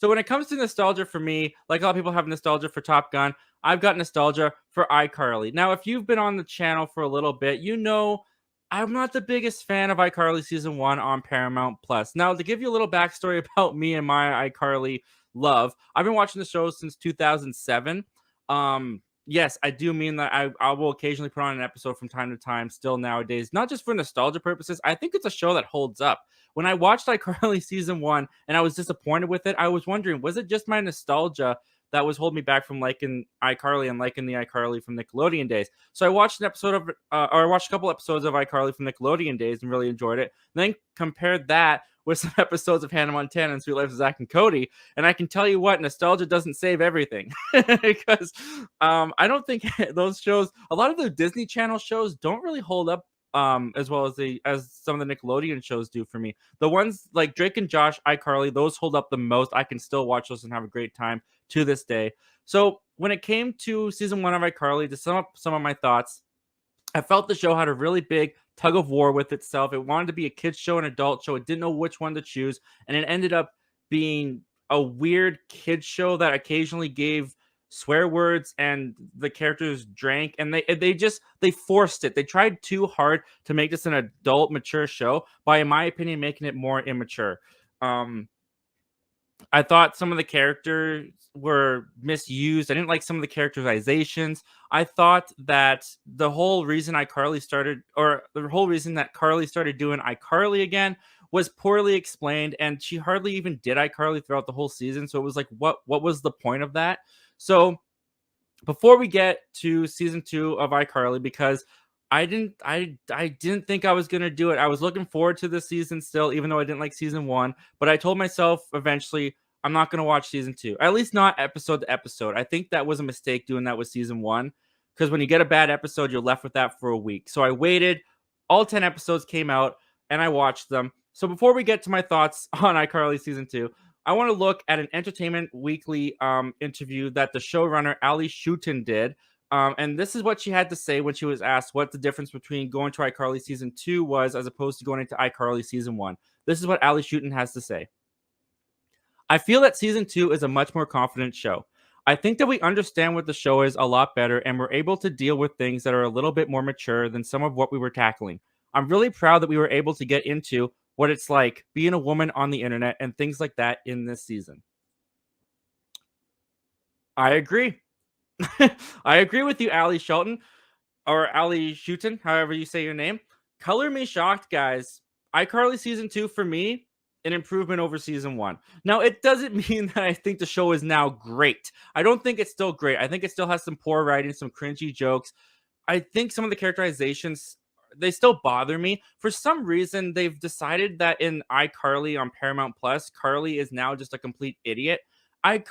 So when it comes to nostalgia for me, like a lot of people have nostalgia for Top Gun, I've got nostalgia for iCarly. Now, if you've been on the channel for a little bit, you know I'm not the biggest fan of iCarly season one on Paramount Plus. Now, to give you a little backstory about me and my iCarly love, I've been watching the show since 2007. Yes, I do mean that I will occasionally put on an episode from time to time still nowadays, not just for nostalgia purposes. I think it's a show that holds up. When I watched iCarly season one and I was disappointed with it, I was wondering, was it just my nostalgia that was holding me back from liking iCarly and liking the iCarly from Nickelodeon days? So I watched an episode of, or I watched a couple episodes of iCarly from Nickelodeon days and really enjoyed it. Then compared that with some episodes of Hannah Montana and Sweet Life of Zach and Cody, and I can tell you what, nostalgia doesn't save everything because I don't think those shows, a lot of the Disney Channel shows, don't really hold up as well as some of the Nickelodeon shows do for me. The ones like Drake and Josh, iCarly, those hold up the most. I can still watch those and have a great time to this day. So when it came to season one of iCarly, to sum up some of my thoughts, I felt the show had a really big tug of war with itself. It wanted to be a kids show and adult show. It didn't know which one to choose, and it ended up being a weird kids show that occasionally gave swear words and the characters drank, and they forced it. They tried too hard to make this an adult mature show by, in my opinion, making it more immature. um I thought some of the characters were misused. I didn't like some of the characterizations. I thought that the whole reason iCarly started, or the whole reason that Carly started doing iCarly again, was poorly explained, and she hardly even did iCarly throughout the whole season. So it was like, what was the point of that? So before we get to season two of iCarly, because I didn't think I was gonna do it. I was looking forward to this season still, even though I didn't like season one. But I told myself eventually I'm not gonna watch season two, at least not episode to episode. I think that was a mistake doing that with season one, because when you get a bad episode, you're left with that for a week. So I waited. All 10 episodes came out, and I watched them. So before we get to my thoughts on iCarly season two, I want to look at an Entertainment Weekly interview that the showrunner Ali Schutten did. And this is what she had to say when she was asked what the difference between going to iCarly season two was as opposed to going into iCarly season one. This is what Ali Schutten has to say. I feel that season two is a much more confident show. I think that we understand what the show is a lot better, and we're able to deal with things that are a little bit more mature than some of what we were tackling. I'm really proud that we were able to get into what it's like being a woman on the internet and things like that in this season. I agree. I agree with you, Ali Shelton, or Ali Schutten, however you say your name. Color me shocked, guys. iCarly season two for me, an improvement over season one. Now, it doesn't mean that I think the show is now great. I don't think it's still great. I think it still has some poor writing, some cringy jokes. I think some of the characterizations, they still bother me. For some reason, they've decided that in iCarly on Paramount Plus, Carly is now just a complete idiot. In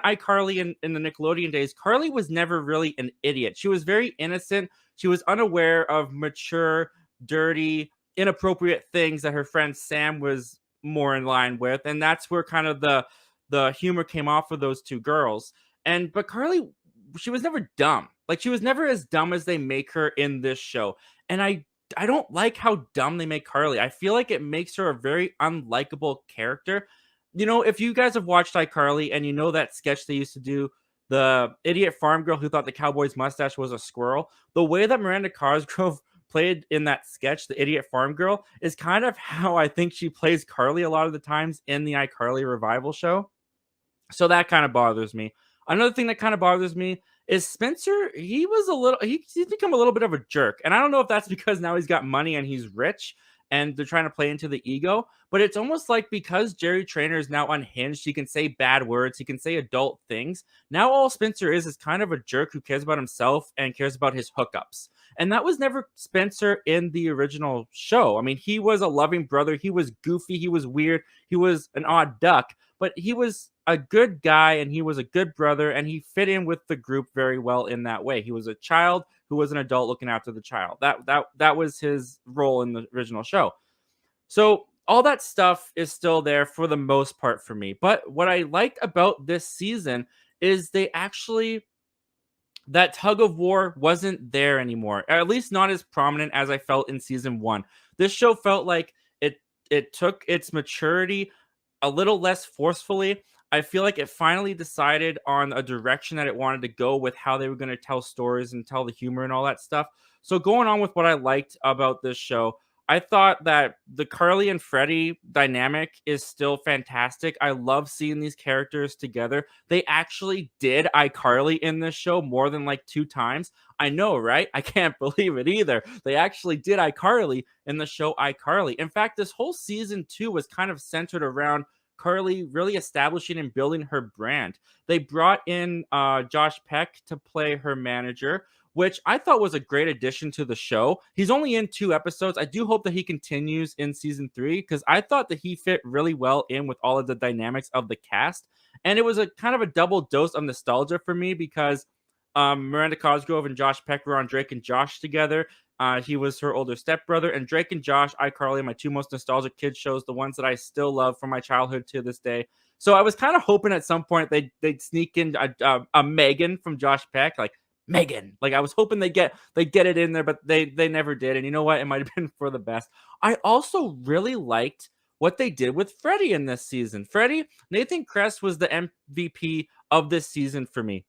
iCarly in the Nickelodeon days, Carly was never really an idiot. She was very innocent. She was unaware of mature, dirty, inappropriate things that her friend Sam was more in line with, and that's where kind of the humor came off of those two girls. But Carly, she was never dumb. Like, she was never as dumb as they make her in this show. And I don't like how dumb they make Carly. I feel like it makes her a very unlikable character. You know, if you guys have watched iCarly and you know that sketch they used to do, the idiot farm girl who thought the cowboy's mustache was a squirrel, the way that Miranda Cosgrove played in that sketch, the idiot farm girl, is kind of how I think she plays Carly a lot of the times in the iCarly revival show. So that kind of bothers me. Another thing that kind of bothers me is Spencer. He's become a little bit of a jerk. And I don't know if that's because now he's got money and he's rich and they're trying to play into the ego, but it's almost like because Jerry Trainer is now unhinged, he can say bad words, he can say adult things. Now all Spencer is kind of a jerk who cares about himself and cares about his hookups. And that was never Spencer in the original show. I mean, he was a loving brother, he was goofy, he was weird, he was an odd duck, but he was a good guy and he was a good brother and he fit in with the group very well in that way. He was a child who was an adult looking after the child. That was his role in the original show. So all that stuff is still there for the most part for me. But what I liked about this season is that tug of war wasn't there anymore, or at least not as prominent as I felt in season one. This show felt like it took its maturity a little less forcefully. I feel like it finally decided on a direction that it wanted to go with how they were going to tell stories and tell the humor and all that stuff. So going on with what I liked about this show, I thought that the Carly and Freddie dynamic is still fantastic. I love seeing these characters together. They actually did iCarly in this show more than like 2 times. I know, right? I can't believe it either. They actually did iCarly in the show iCarly. In fact, this whole season 2 was kind of centered around Carly really establishing and building her brand. They brought in Josh Peck to play her manager, which I thought was a great addition to the show. He's only in 2 episodes. I do hope that he continues in season 3 because I thought that he fit really well in with all of the dynamics of the cast. And it was a kind of a double dose of nostalgia for me because Miranda Cosgrove and Josh Peck were on Drake and Josh together. He was her older stepbrother, and Drake and Josh, iCarly, my 2 most nostalgic kids shows, the ones that I still love from my childhood to this day. So I was kind of hoping at some point they'd sneak in a Megan from Josh Peck, like Megan. Like I was hoping they get it in there, but they never did. And you know what? It might have been for the best. I also really liked what they did with Freddie in this season. Freddie, Nathan Kress was the MVP of this season for me.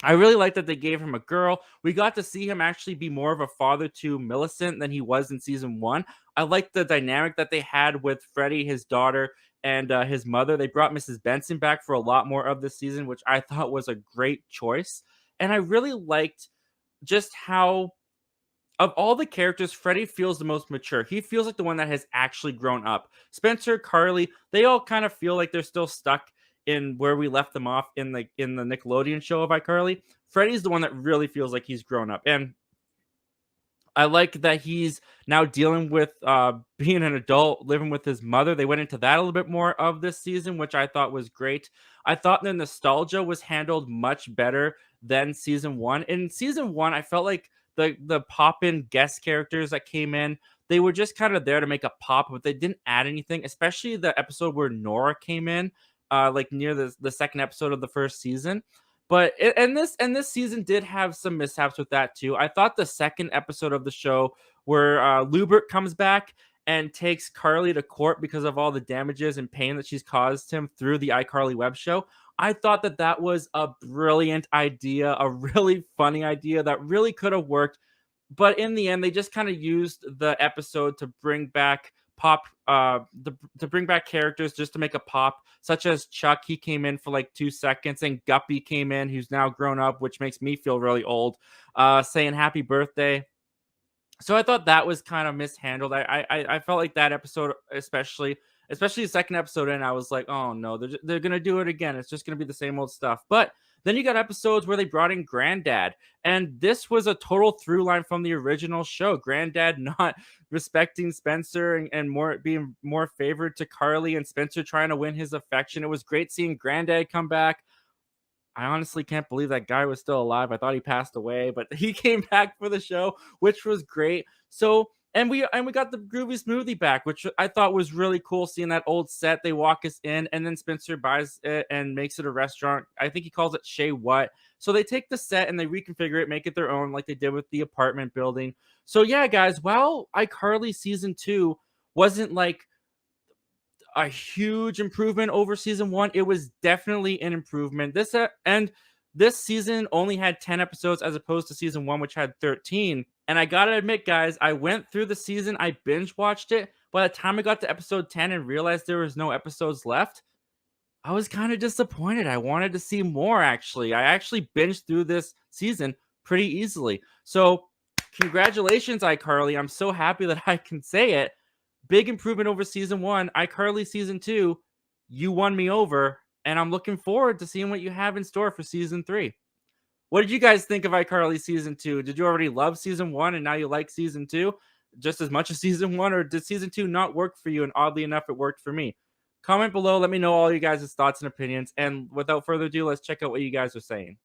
I really like that they gave him a girl. We got to see him actually be more of a father to Millicent than he was in season 1. I like the dynamic that they had with Freddie, his daughter, and his mother. They brought Mrs. Benson back for a lot more of the season, which I thought was a great choice. And I really liked just how of all the characters, Freddie feels the most mature. He feels like the one that has actually grown up. Spencer, Carly, they all kind of feel like they're still stuck in where we left them off in the Nickelodeon show of iCarly. Freddie's the one that really feels like he's grown up. And I like that he's now dealing with being an adult, living with his mother. They went into that a little bit more of this season, which I thought was great. I thought the nostalgia was handled much better than season 1. In season 1, I felt like the pop-in guest characters that came in, they were just kind of there to make a pop, but they didn't add anything, especially the episode where Nora came in, like near the second episode of the first season. But and this season did have some mishaps with that too. I thought the second episode of the show where Lubert comes back and takes Carly to court because of all the damages and pain that she's caused him through the iCarly web show. I thought that that was a brilliant idea, a really funny idea that really could have worked, but in the end, they just kind of used the episode to bring back to bring back characters just to make a pop, such as Chuck. He came in for like 2 seconds, and Guppy came in, who's now grown up, which makes me feel really old, saying happy birthday. So I thought that was kind of mishandled. I felt like that episode, especially the second episode in, I was like, oh no, they're gonna do it again. It's just gonna be the same old stuff. But then you got episodes where they brought in Granddad, and this was a total through line from the original show. Granddad not respecting Spencer and more being more favored to Carly, and Spencer trying to win his affection. It was great seeing Granddad come back. I honestly can't believe that guy was still alive. I thought he passed away, but he came back for the show, which was great. So, and we got the Groovy Smoothie back, which I thought was really cool. Seeing that old set, they walk us in, and then Spencer buys it and makes it a restaurant. I think he calls it Shay What. So they take the set and they reconfigure it, make it their own, like they did with the apartment building. So yeah, guys, while iCarly season 2 wasn't like a huge improvement over season 1. It was definitely an improvement. This season only had 10 episodes as opposed to season 1, which had 13. And I gotta admit, guys, I went through the season, I binge watched it. By the time I got to episode 10 and realized there was no episodes left, I was kind of disappointed. I wanted to see more, actually. I actually binged through this season pretty easily. So, congratulations, iCarly. I'm so happy that I can say it. Big improvement over season 1. iCarly season 2, you won me over, and I'm looking forward to seeing what you have in store for season 3. What did you guys think of iCarly season 2? Did you already love season 1 and now you like season 2 just as much as season 1, or did season 2 not work for you and oddly enough it worked for me? Comment below, let me know all you guys' thoughts and opinions, and without further ado, let's check out what you guys are saying.